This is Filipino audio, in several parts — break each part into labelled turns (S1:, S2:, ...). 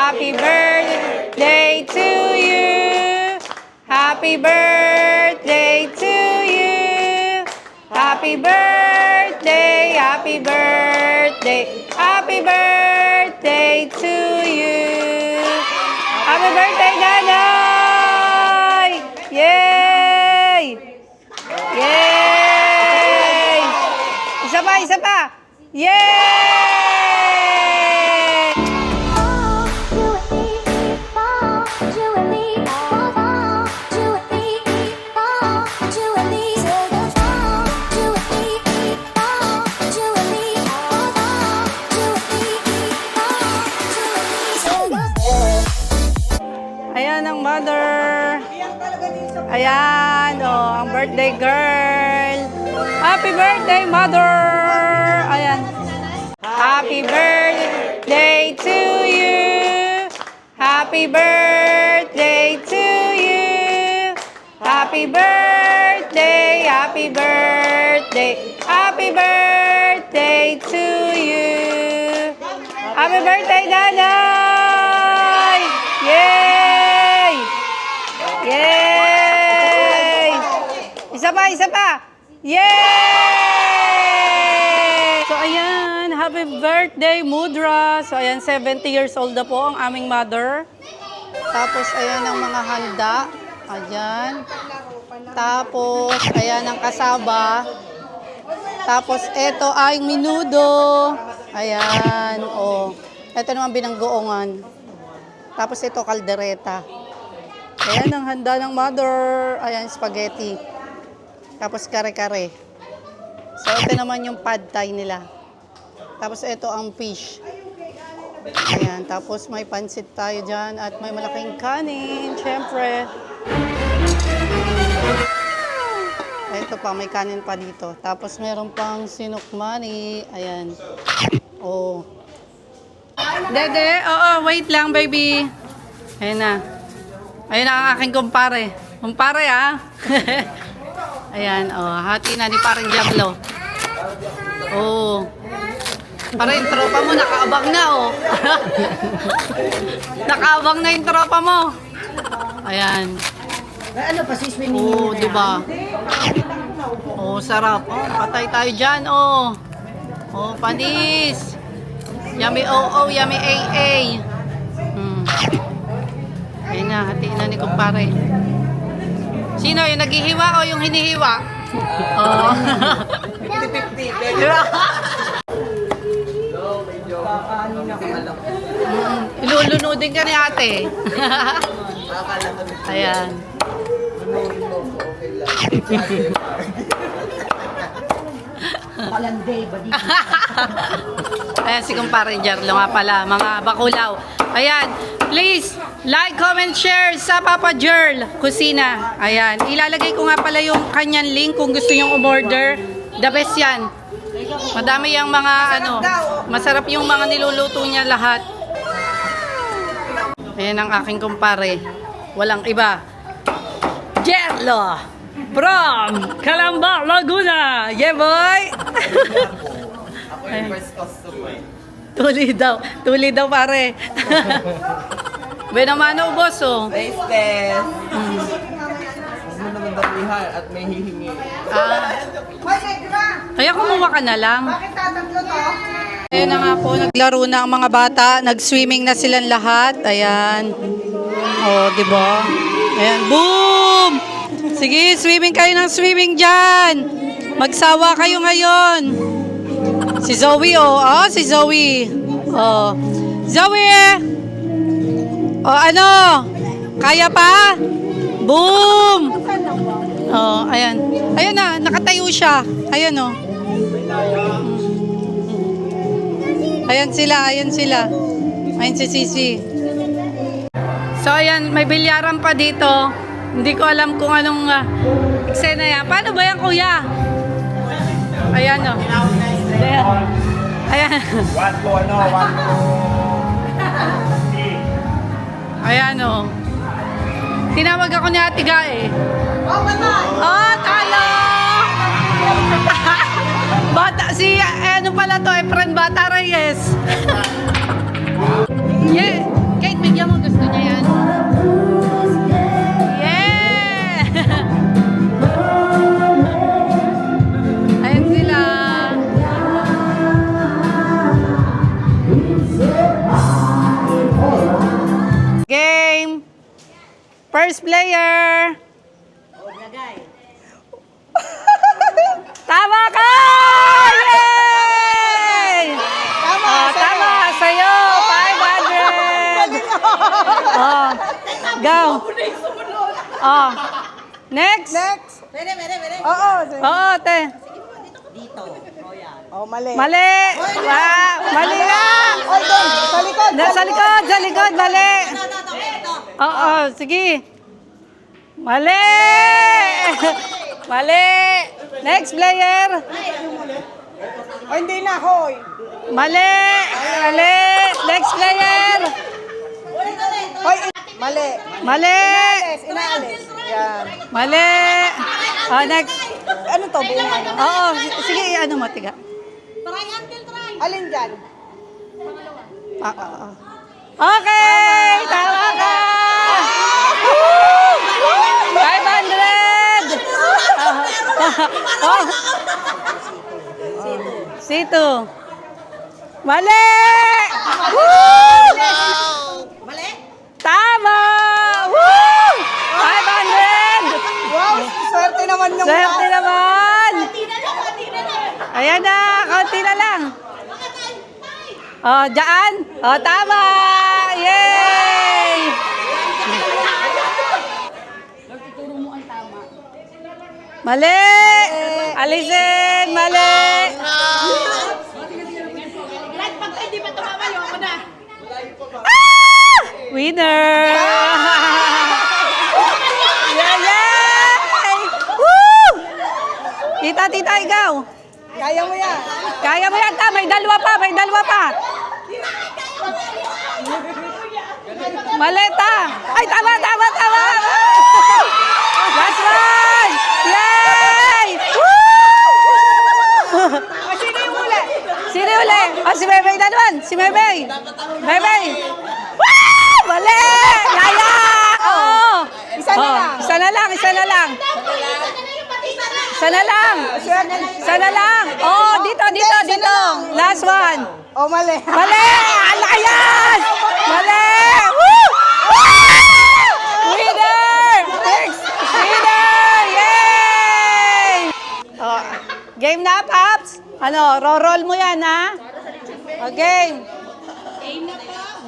S1: Happy birthday to you. Happy birthday to you. Happy birthday, happy birthday, happy birthday to you. Happy birthday, Nanay! Yay! Yay! Isa pa, isa pa! Yay! Ayan ang mother. Ayan, oh, ang birthday girl. Happy birthday, mother! Ayan. Happy birthday to you. Happy birthday to you. Happy birthday, happy birthday, happy birthday to you. Happy birthday, Nanay! Yay! Yay! Isa pa, isa pa! Yay! So, ayan, happy birthday, Mudra. So, ayan, 70 years old na po ang aming mother. Tapos, ayan ang mga handa. Ayan. Tapos, ayan ang kasaba. Tapos, eto ay minudo. Ayan, oh. Ito naman binanggoongan. Tapos, ito kaldereta. Ayan ang handa ng mother. Ayan, spaghetti. Tapos, kare-kare. So, ito naman yung pad thai nila. Tapos, ito ang fish. Ayan, tapos may pansit tayo dyan at may malaking kanin, syempre. Ito pa, may kanin pa dito. Tapos meron pang sinukmani. Ayan. Oh. Dede, oo, wait lang, baby. Ayan na. Ayan na ang aking kumpare. Kumpare, ah. Ayan, oh, hati na ni parang Diablo. Oh. Para yung tropa mo, nakaabang na, oh. Nakaabang na yung tropa mo. Ayan.
S2: Ano pa si swimming?
S1: Oh, diba? Oh, sarap. Oh, patay tayo dyan, oh. Oh, panis. Yummy oh, yummy AA. Ayan na, hatiin na ni kumpare. Sino, yung naghihiwa o yung hinihiwa? Oh. 50-50. Ilulunodin ka ni ate. Ayan.
S2: Palanday ba dito?
S1: Ayan si kumpare Jarlo nga pala, mga bakulaw. Ayan, please like, comment, share sa Papa Jerl Kusina. Ayan, ilalagay ko nga pala yung kanyang link kung gusto nyong umorder. The best yan. Madami yung mga masarap yung mga niluluto niya lahat. Ayan ang aking kumpare. Walang iba. Jerlo from Calamba, Laguna. Yeah, boy! Tuli daw pare. Benamano boss, oh.
S3: Tasteless. Huwag mo naman dalihan at may hihingi.
S1: Kaya kumuha ka na lang.
S2: Bakit tatatlo to?
S1: Ayan na nga po, naglaro na ang mga bata. Nag-swimming na silang lahat. Ayan. Oh, di ba? Ayan, boom! Sige, swimming kayo ng swimming dyan. Magsawa kayo ngayon. Si Zoe, oh. Oh, si Zoe. Oh. Zoe! Oh, ano? Kaya pa? Boom! Oh, ayan. Ayan na, nakatayo siya. Ayan, oh. Ayan sila, ayan sila. Ayan si Sisi. So, ayan, may bilyaran pa dito. Hindi ko alam kung anong eksena yan. Paano ba yan, kuya? Ayan, oh. Ayan. Ayan, oh. Tinawag ako ni Ate Ga, eh. Oh, talo! Bata, si, ano pala to, friend Bata Reyes. Yeah, Kate, First player. Tama ka! Yay! Tama sa'yo. 500. Oh, go. Oh. Next.
S2: Next. Oo.
S1: Oo, te.
S2: Oh, mali.
S1: Mali. Mali nga.
S2: Oy, doon. Sa likod.
S1: Sa likod, mali. Oo, sige. Mali. Mali. Next player.
S2: Oh, hindi na, hoy.
S1: Mali. Mali. Next player.
S2: Hoy, mali.
S1: Mali.
S2: Inaalis. Yan.
S1: Mali. Oh, next.
S2: Ano to, buong ano?
S1: Oo, sige, ano mo, tiga.
S2: Alin dyan?
S1: Okay, tama ka. 500. Sito. Mali.
S2: Mali?
S1: Tama. Woo! 500.
S2: Wow, swerte naman yung
S1: Swerte naman. Ayan na, kaunti na lang. Oh, dyan. Oh, tama. Yay! Mali. Alisin, mali. Ah! Winner. Yay! Woo! Tita, ikaw.
S2: Kaya mo yan.
S1: Kaya mo yan, ta. May dalawa pa. Maleta. Ay, tama. Last one. Yay! Woo!
S2: Sino yung uli?
S1: Sino yung uli? Oh, si Bebay na naman. Si Bebay. Bebay. Woo! Mali! Yaya! Oo.
S2: Isa na lang.
S1: Isa na lang. Isa na lang. Oh, dito. Last one.
S2: Oh, mali.
S1: Mali! Alayas! Mali! Woo! Woo! Winner! Next! Winner! Yay! Oh, game na, Paps? Ano, roll mo yan, ha? Oh, game.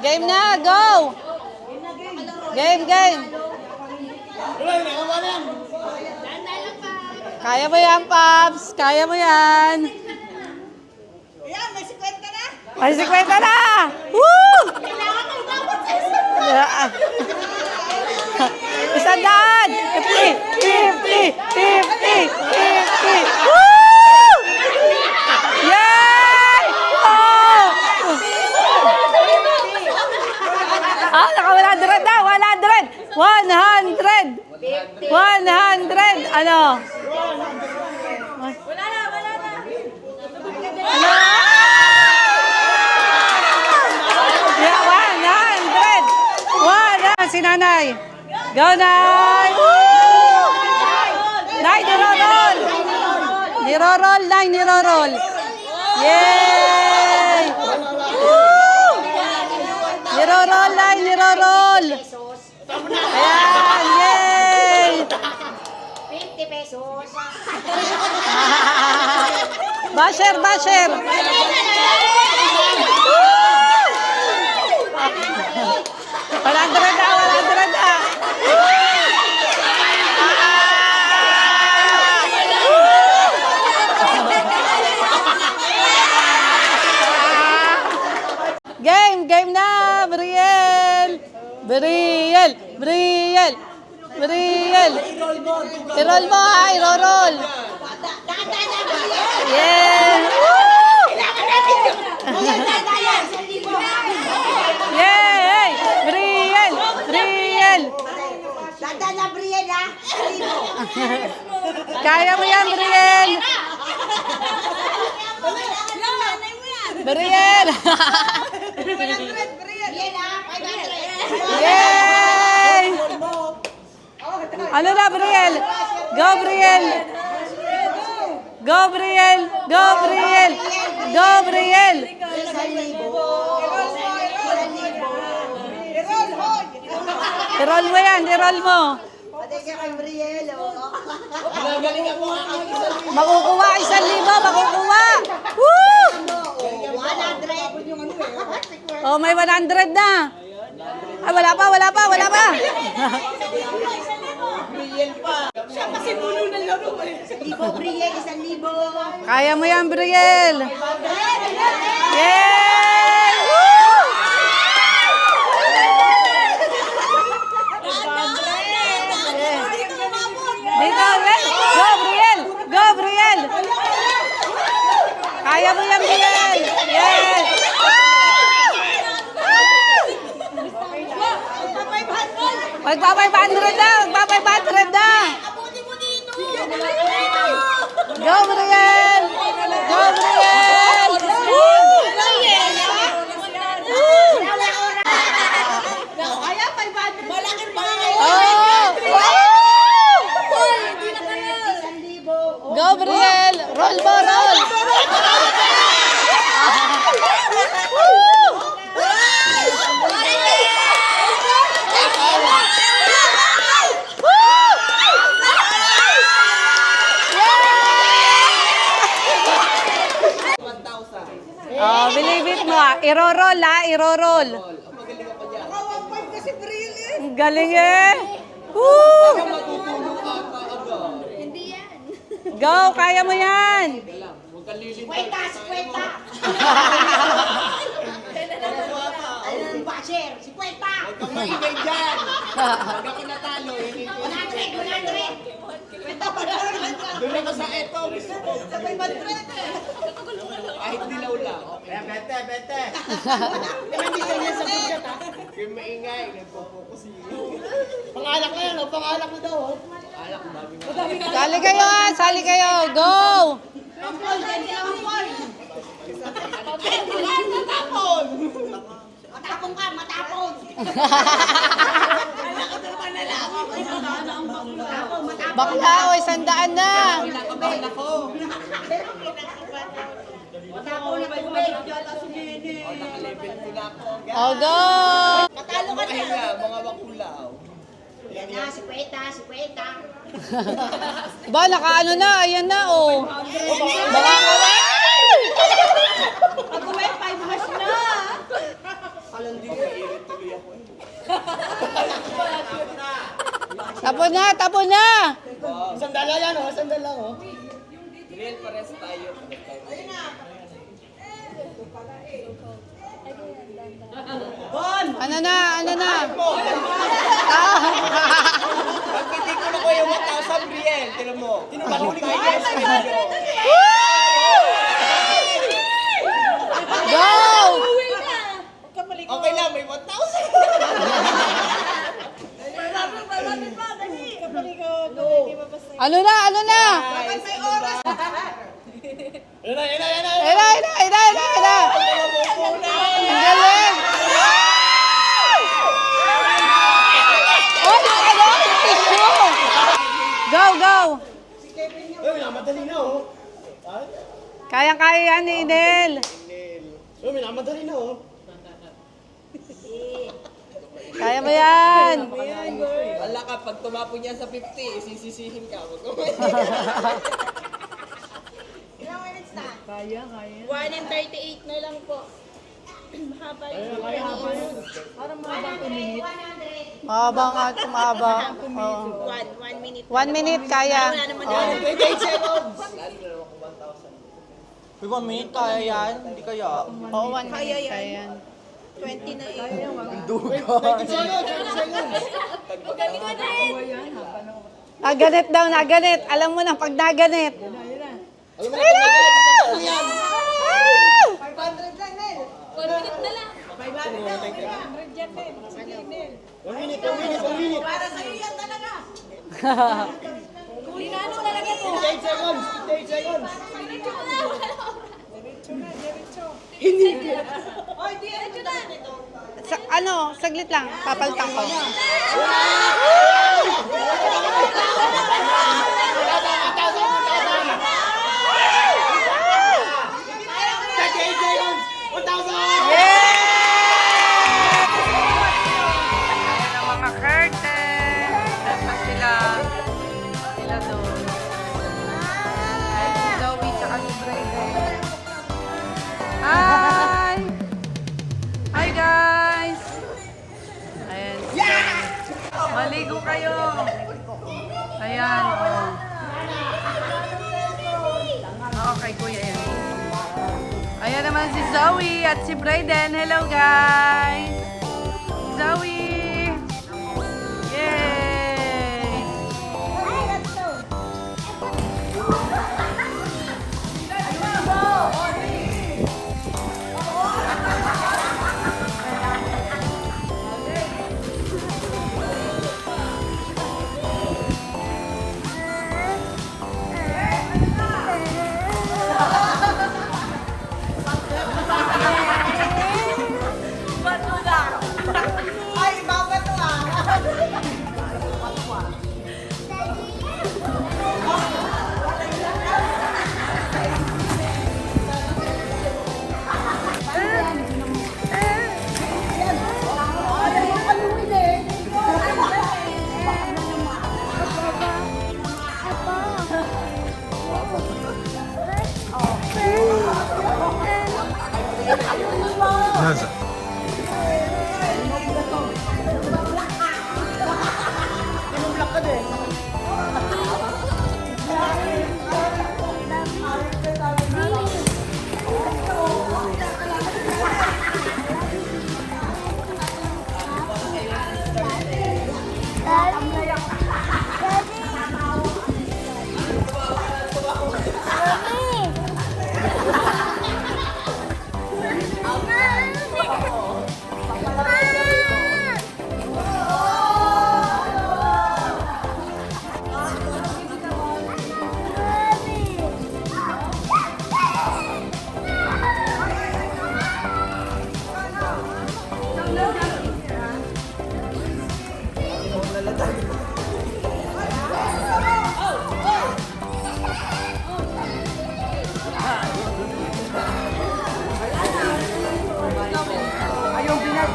S1: Game na, go! Game. Kaya mo yan, Paps. Kaya mo yan.
S2: Ayan, may 50 na.
S1: Ay, 50 na! Woo! Isang daan! 50! Woo! Yay! Oh! Naka 100 na! 100! Ano? Wala na! Ano? Yeah, 100! Si Nanay. Go, Nay! Woo! Nay, niroroll. Yay! Woo! Niroroll. Ayan, yay!
S4: 50 pesos.
S1: Basher! Walang drada! Game na! Briel! I-roll mo, ha? I-roll! Yeah! Woo! Yay! Briel!
S4: Tanda na, Brian, ha?
S1: Kaya mo yan, Briel! Briel!
S4: Brian, ha? 500.
S1: Yay! Ano na, Briel? Go, Briel! I-roll mo yan, i-roll mo.
S4: Pati ka kay Brielle, oh.
S3: Galing ako nga ang isang
S1: Makukuha, 1,000, makukuha. Woo!
S4: 100.
S1: Oh, may 100 na. Ay, wala pa, wala pa, wala pa.
S4: Libo, Brielle, 1,000.
S1: Kaya mo yan, Brielle. Yay! Woo! Dito, go, Brielle! Go, Brielle! Kaya mo yan, Brielle! Yes! Magpa 500 na! Magpa 500 na! Go, Brielle! Go, Brielle! Woo!
S2: Kaya 500. Malaking bagay.
S1: Oh! Wow! Go, Brielle! Roll mo, roll! Oh, believe it mo. Iro-roll, iro-roll.
S2: Kawapay kasi Brielle eh.
S1: Ang galing eh. Woo! Go, kaya mo yan.
S4: Kwenta, 50. Ayun, basher, 50.
S3: Maingay dyan! Pag ako natalo, hindi ko.
S4: 100.
S3: Doon ako sa eto. Gusto ko.
S2: Sa 500.
S3: Kahit dilaw lang. Okay. Bete, bete. Yung maingay, nagpo-focus yun.
S2: Pangalak na yan, pangalak na daw.
S3: Alak, dami nga.
S1: Sali kayo ha, sali kayo. Go!
S4: Matapong ka, matapong.
S1: Bakla o, 100 na.
S3: Kinakabahan ako.
S4: Matapong na tubig.
S3: Naka-level ko na ako.
S1: O, go!
S4: Matalo ka na.
S3: Pahinga, mga bakulaw.
S4: Yan na, 50.
S1: Ba, nakaano na, ayan na oh. Baka ka na.
S2: Pag may 5 hash na.
S3: Alam din ko, irit tuloy ako eh.
S1: Tapon na, tapon na.
S2: Sandala yan oh, sandala oh.
S3: Real pares tayo.
S1: Ano na, ano na.
S3: Pagpitik ko na ko yung 1,000 Brielle. Tinan mo. Tinubahuli ko yung yes video.
S1: Go!
S3: Okay lang, may 1,000.
S1: Ano na, ano na.
S3: Guys, ano ba? Yan na, yan na, yan na.
S1: Ayan na, ayan na, ayan na, ayan na, ayan na. Ang galing. Oh, yung ano, yung tissue. Go, go.
S2: Uy, namadali na oh.
S1: Kayang-kaya yan ni Inel.
S2: Uy, namadali na oh.
S1: Kaya mo yan.
S3: Wala ka, pag tumapo niya sa 50, isisisihin ka. Wag mo.
S2: 1:38 na lang po. Mahaba yun.
S1: Mahaba nga, tumaba. Oh.
S2: 1 minute.
S1: 1 minute, kaya. Oh.
S2: 28 seconds.
S3: May 1 minute, kaya yan. Hindi kaya.
S1: Oo, 1 minute, kaya yan.
S2: 20 na eh.
S1: Naganit daw, naganit. Alam mo na, pag naganit.
S2: Alam mo na, 500 lang, Nel.
S4: 1 minute na lang.
S2: 500 lang, 500 yan, Nel. Sige, Nel. 1 minute, 1 minute, 1 minute. Para sa'yo yan talaga.
S4: Linano talaga to.
S2: 58 seconds, 58 seconds. Oy, diretso na.
S1: Sa, ano, saglit lang. Papalitan ko. Yay! Ayan ang mga Kurt. Maligo kayo. Ayan. Okay, kuya yan. Ayan naman si Zoe at si Brayden. Hello, guys. Zoe. Yay.
S2: Ay, bawal to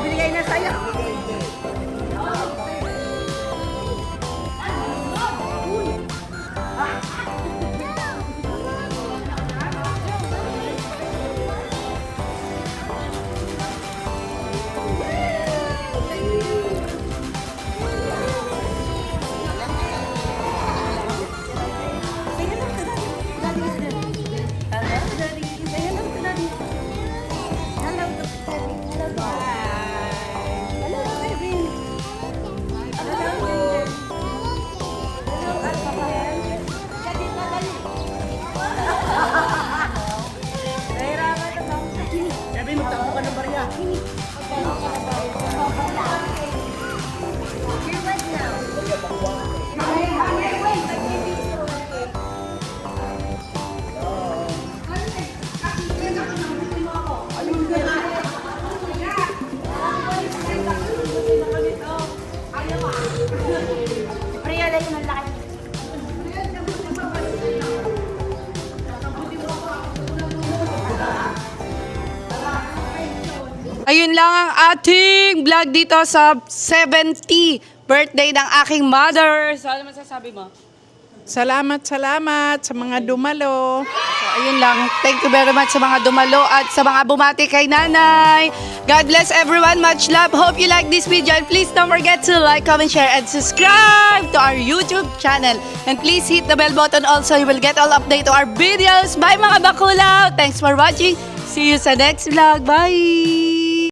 S2: binigay na sa'yo.
S1: Ayun lang ang ating vlog dito sa 70 birthday ng aking mother. So, ano masasabi mo?
S2: Salamat sa mga dumalo.
S1: So, ayun lang. Thank you very much sa mga dumalo at sa mga bumati kay nanay. God bless everyone. Much love. Hope you like this video. And please don't forget to like, comment, share, and subscribe to our YouTube channel. And please hit the bell button also. You will get all update to our videos. Bye mga bakulaw. Thanks for watching. See you sa next vlog. Bye!